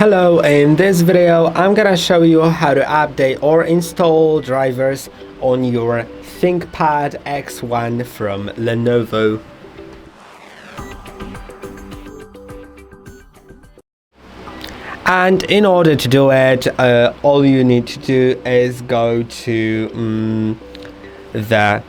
Hello, in this video I'm gonna show you how to update or install drivers on your ThinkPad X1 from Lenovo. And in order to do it, all you need to do is go to the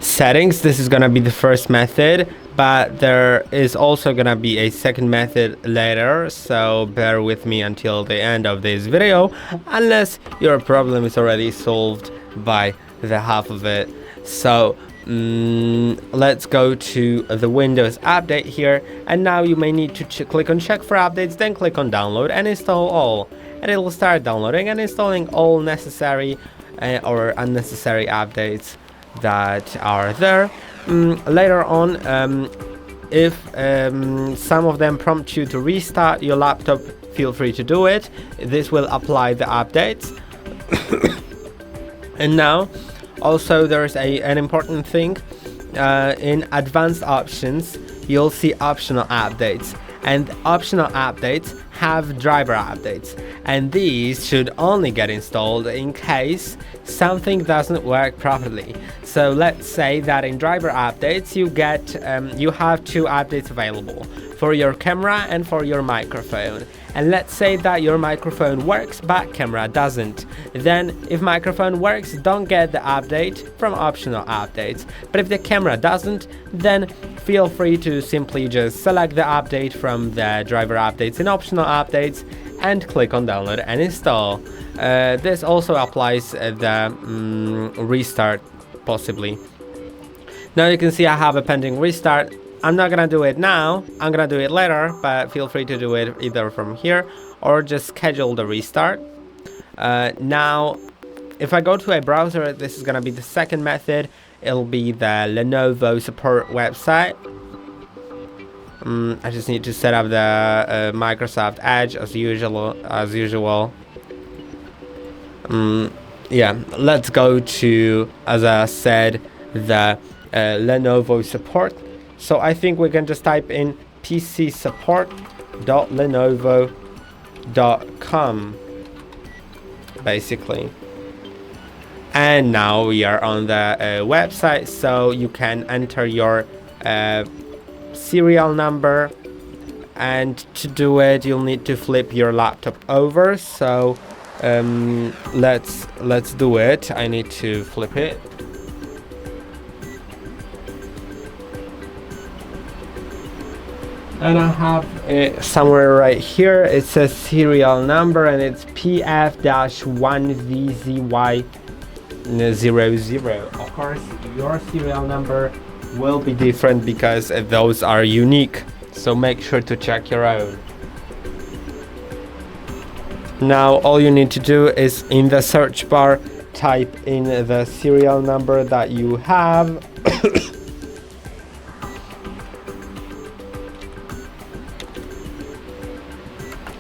settings. This is gonna be the first method, but there is also gonna be a second method later, so bear with me until the end of this video, unless your problem is already solved by the half of it. So let's go to the Windows update here, and now you may need to click on check for updates, then click on download and install all, and it will start downloading and installing all necessary or unnecessary updates that are there. Later on, if some of them prompt you to restart your laptop, feel free to do it. This will apply the updates. And now also there's an important thing. In advanced options you'll see optional updates, and optional updates have driver updates, and these should only get installed in case something doesn't work properly. So let's say that in driver updates you have two updates available for your camera and for your microphone, and let's say that your microphone works but camera doesn't. Then if microphone works, don't get the update from optional updates, but if the camera doesn't, then feel free to simply just select the update from the driver updates in optional updates and click on download and install. This also applies the restart possibly. Now you can see I have a pending restart. I'm not gonna do it now, I'm gonna do it later, but feel free to do it either from here or just schedule the restart. Now if I go to a browser, this is gonna be the second method. It'll be the Lenovo support website. I just need to set up the Microsoft Edge as usual. Yeah, let's go to, as I said, the Lenovo support. So I think we can just type in pcsupport.lenovo.com basically. And now we are on the website, so you can enter your serial number, and to do it you'll need to flip your laptop over. So let's do it. I need to flip it. And I have it somewhere right here. It says serial number and it's PF-1VZY00. Of course, your serial number will be different because those are unique, so make sure to check your own. Now all you need to do is in the search bar type in the serial number that you have.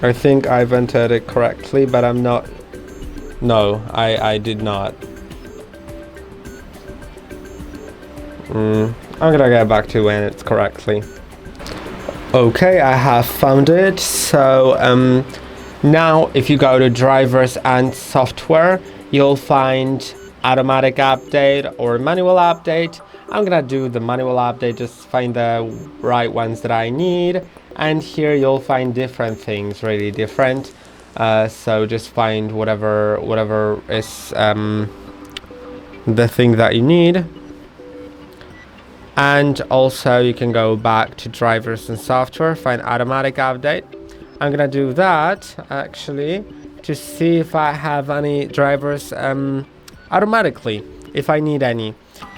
I think I've entered it correctly, but I'm not. No, I did not. I'm gonna get back to when it's correctly. Okay, I have found it. So now if you go to drivers and software, you'll find automatic update or manual update. I'm gonna do the manual update, just find the right ones that I need. And here you'll find different things, really different. So just find whatever is the thing that you need. And also you can go back to drivers and software, find automatic update. I'm gonna do that actually to see if I have any drivers automatically, if I need any.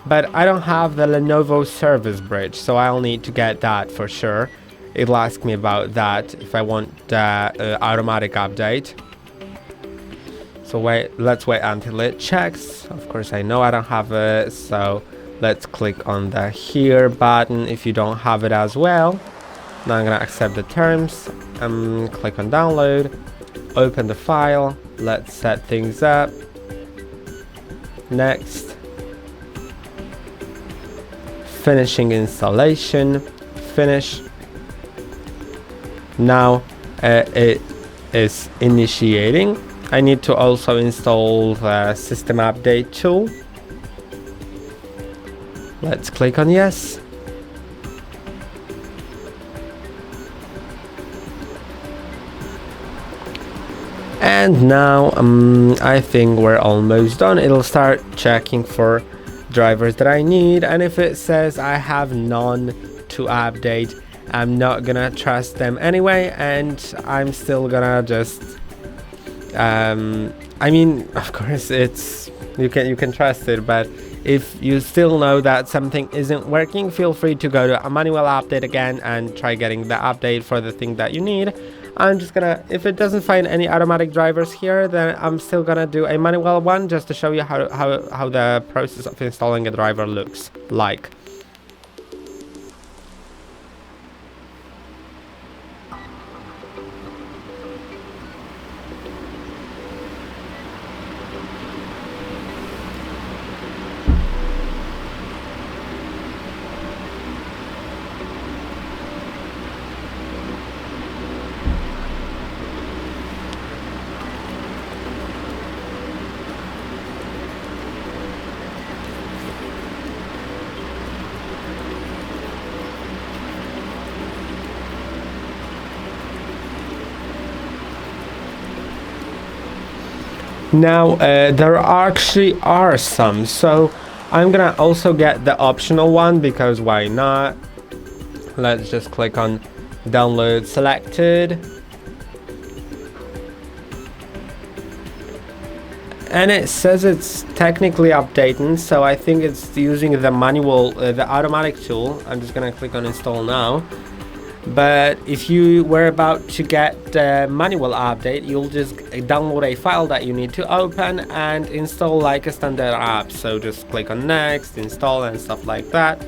But I don't have the Lenovo service bridge, so I'll need to get that for sure. It'll ask me about that if I want the automatic update. So let's wait until it checks. Of course I know I don't have it, so let's click on the here button if you don't have it as well. Now I'm gonna accept the terms, click on download, open the file, let's set things up. Next, finishing installation, finish. Now it is initiating. I need to also install the system update tool. Let's click on yes. And now I think we're almost done. It'll start checking for drivers that I need, and if it says I have none to update, I'm not gonna trust them anyway, and I'm still gonna just I mean, of course it's you can trust it, but if you still know that something isn't working, feel free to go to a manual update again and try getting the update for the thing that you need. I'm just gonna, if it doesn't find any automatic drivers here, then I'm still gonna do a manual one just to show you how the process of installing a driver looks like. Now there actually are some, so I'm gonna also get the optional one because why not. Let's just click on download selected, and it says it's technically updating, so I think it's using the manual, the automatic tool. I'm just gonna click on install now. But if you were about to get the manual update, you'll just download a file that you need to open and install like a standard app. So just click on next, install and stuff like that.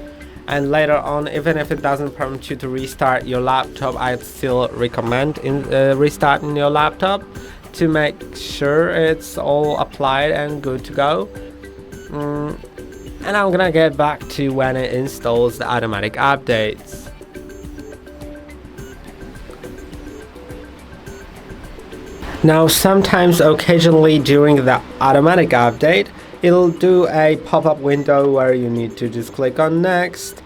And later on, even if it doesn't prompt you to restart your laptop, I'd still recommend restarting your laptop to make sure it's all applied and good to go. And I'm gonna get back to when it installs the automatic updates. Now sometimes occasionally during the automatic update, it'll do a pop-up window where you need to just click on next,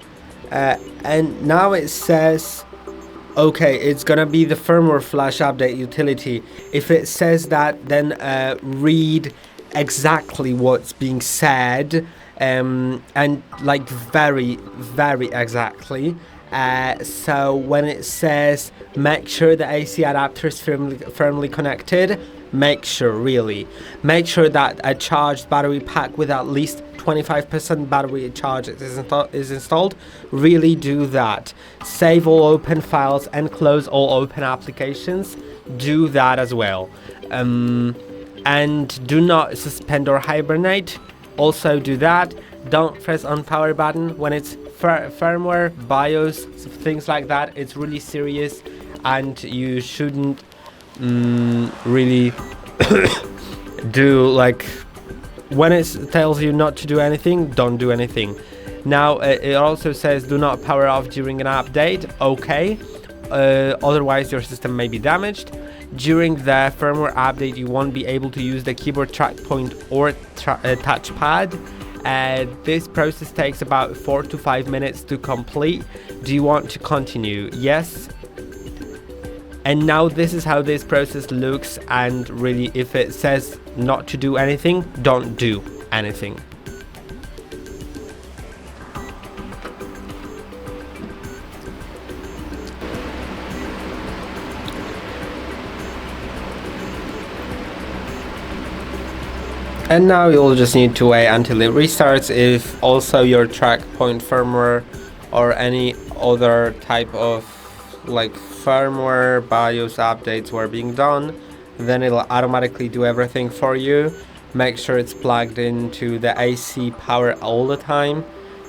and now it says okay, it's gonna be the firmware flash update utility. If it says that, then read exactly what's being said, and like very exactly. So when it says make sure the AC adapter is firmly connected, make sure that a charged battery pack with at least 25% battery charge is installed. Really do that. Save all open files and close all open applications. Do that as well. And do not suspend or hibernate. Also do that. Don't press on power button when it's firmware, BIOS, things like that. It's really serious, and you shouldn't really do, like, when it tells you not to do anything, don't do anything. Now it also says do not power off during an update. Okay, otherwise your system may be damaged. During the firmware update, you won't be able to use the keyboard track point or touchpad. This process takes about 4 to 5 minutes to complete. Do you want to continue? Yes. And now this is how this process looks, and really if it says not to do anything, don't do anything. And now you'll just need to wait until it restarts. If also your track point firmware or any other type of like firmware BIOS updates were being done, then it'll automatically do everything for you. Make sure it's plugged into the AC power all the time,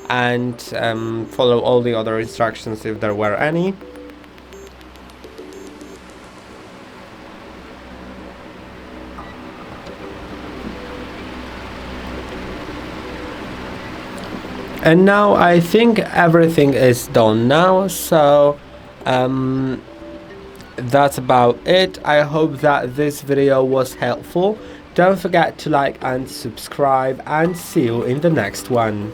and follow all the other instructions if there were any. And now I think everything is done now, so That's about it. I hope that this video was helpful. Don't forget to like and subscribe, and see you in the next one.